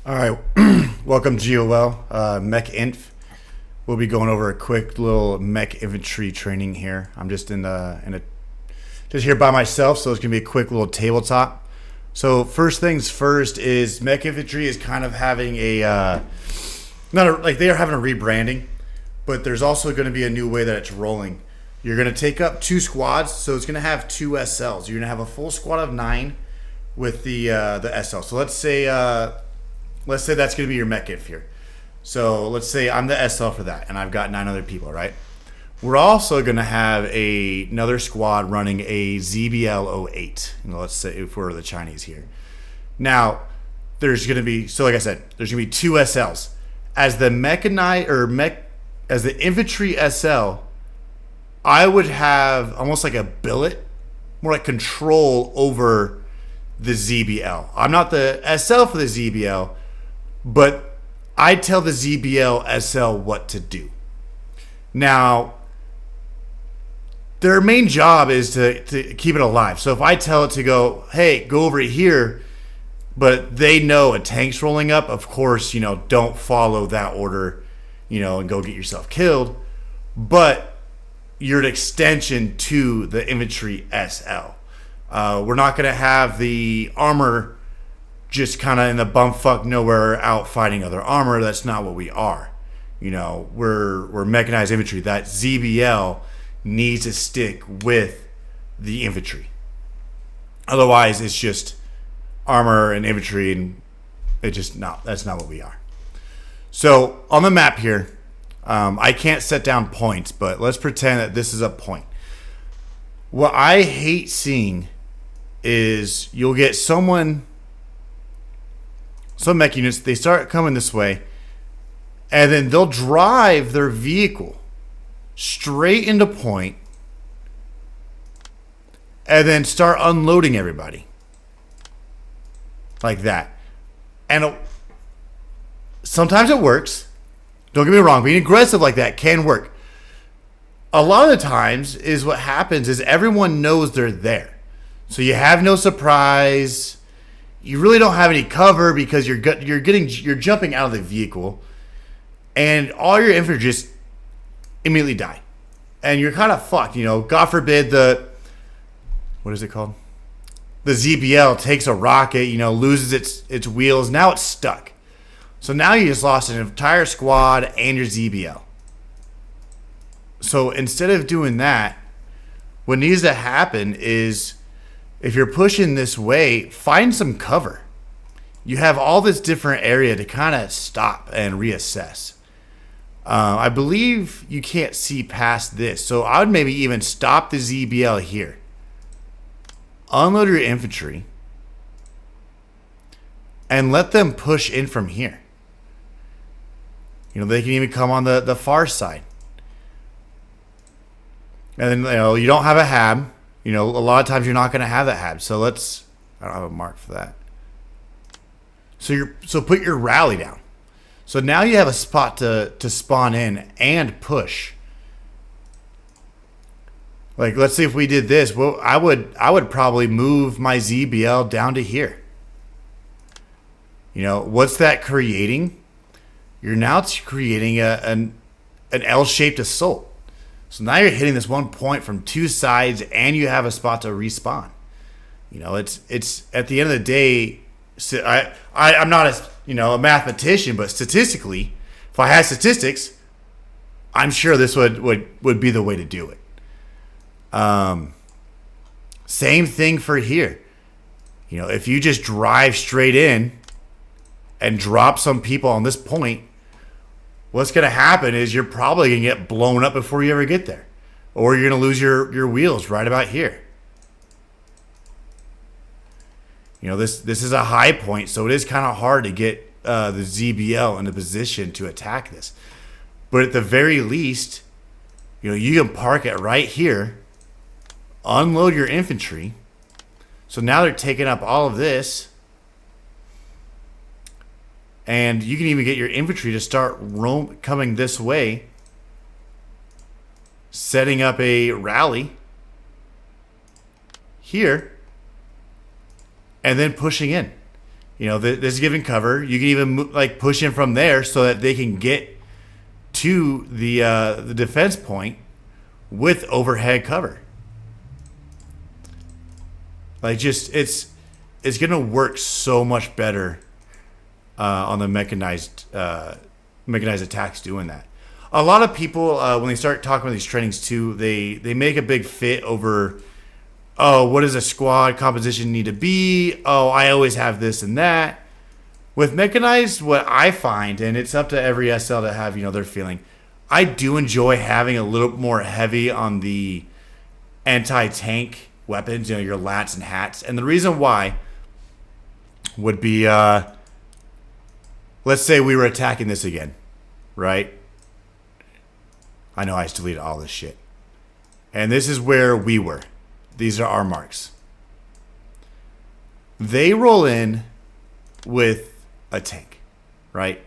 All right, welcome GOL Mech Inf. We'll be going over a quick little mech infantry training here. I'm just just here by myself, so it's gonna be a quick little tabletop. So first things first is mech infantry is kind of having like they are having a rebranding, but there's also going to be a new way that it's rolling. You're going to take up two squads, so it's going to have two SLs. You're going to have a full squad of 9 with the SL. So let's say that's going to be your mech inf here. So let's say I'm the SL for that, and I've got 9 other people, right? We're also going to have another squad running a ZBL 08. Let's say if we're the Chinese here. Now, there's going to be, so like I said, there's going to be 2 SLs. As the as the infantry SL, I would have almost like a billet, more like control over the ZBL. I'm not the SL for the ZBL, but I tell the ZBL SL what to do. Now, their main job is to keep it alive. So if I tell it to go, hey, go over here, but they know a tank's rolling up, of course, don't follow that order, and go get yourself killed. But you're an extension to the infantry SL. We're not going to have the armor just kind of in the bumfuck nowhere out fighting other armor. That's not what we are. We're mechanized infantry. That ZBL needs to stick with the infantry. Otherwise, it's just armor and infantry, and that's not what we are. So on the map here, I can't set down points, but let's pretend that this is a point. What I hate seeing is you'll get some mech units, they start coming this way, and then they'll drive their vehicle straight into point and then start unloading everybody like that. And sometimes it works. Don't get me wrong, being aggressive like that can work. A lot of the times is what happens is everyone knows they're there. So you have no surprise. You really don't have any cover because you're jumping out of the vehicle, and all your infantry just immediately die. And you're kind of fucked, God forbid what is it called? The ZBL takes a rocket, loses its wheels. Now it's stuck. So now you just lost an entire squad and your ZBL. So instead of doing that, what needs to happen is if you're pushing this way, find some cover. You have all this different area to kind of stop and reassess. I believe you can't see past this. So I would maybe even stop the ZBL here. Unload your infantry and let them push in from here. They can even come on the far side. And then you don't have a hab. A lot of times you're not going to have that hab. So I don't have a mark for that. So put your rally down. So now you have a spot to spawn in and push. Like, let's see if we did this. Well, I would probably move my ZBL down to here. What's that creating? You're now creating an L-shaped assault. So now you're hitting this one point from 2 sides, and you have a spot to respawn. It's at the end of the day. I'm not a mathematician, but statistically, if I had statistics, I'm sure this would be the way to do it. Same thing for here. If you just drive straight in and drop some people on this point, what's going to happen is you're probably going to get blown up before you ever get there. Or you're going to lose your wheels right about here. This is a high point, so it is kind of hard to get the ZBL in a position to attack this. But at the very least, you can park it right here, unload your infantry. So now they're taking up all of this. And you can even get your infantry to start coming this way, setting up a rally here, and then pushing in. This is giving cover. You can even like push in from there so that they can get to the defense point with overhead cover. Like it's gonna work so much better on the mechanized attacks doing that. A lot of people when they start talking about these trainings too, they make a big fit over, oh, what does a squad composition need to be? Oh, I always have this and that. With mechanized, what I find, and it's up to every SL to have their feeling, I do enjoy having a little more heavy on the anti-tank weapons, your lats and hats. And the reason why would be, let's say we were attacking this again, right? I know I just deleted all this shit. And this is where we were. These are our marks. They roll in with a tank, right?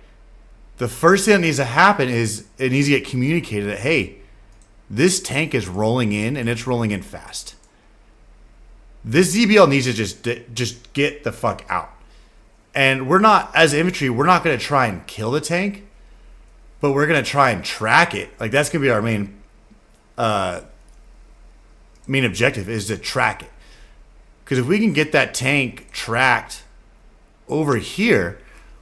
The first thing that needs to happen is it needs to get communicated that, hey, this tank is rolling in and it's rolling in fast. This ZBL needs to just get the fuck out. And we're not, as infantry, we're not going to try and kill the tank, but we're going to try and track it. Like that's going to be our main objective, is to track it. Because if we can get that tank tracked over here,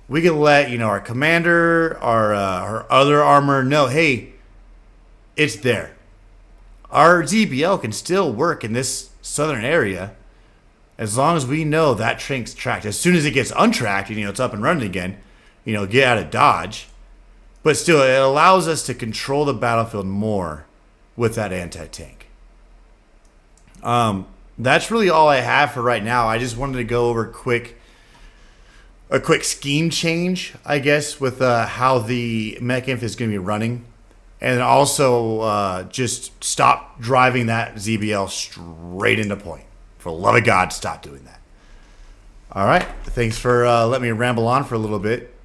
we can let our commander, our other armor know, hey, it's there. Our ZBL can still work in this southern area as long as we know that tank's tracked. As soon as it gets untracked, it's up and running again, get out of dodge. But still, it allows us to control the battlefield more with that anti-tank. That's really all I have for right now. I just wanted to go over a quick scheme change, I guess, with how the Mech Inf is going to be running. And also just stop driving that ZBL straight into point. For the love of God, stop doing that. All right. Thanks for letting me ramble on for a little bit.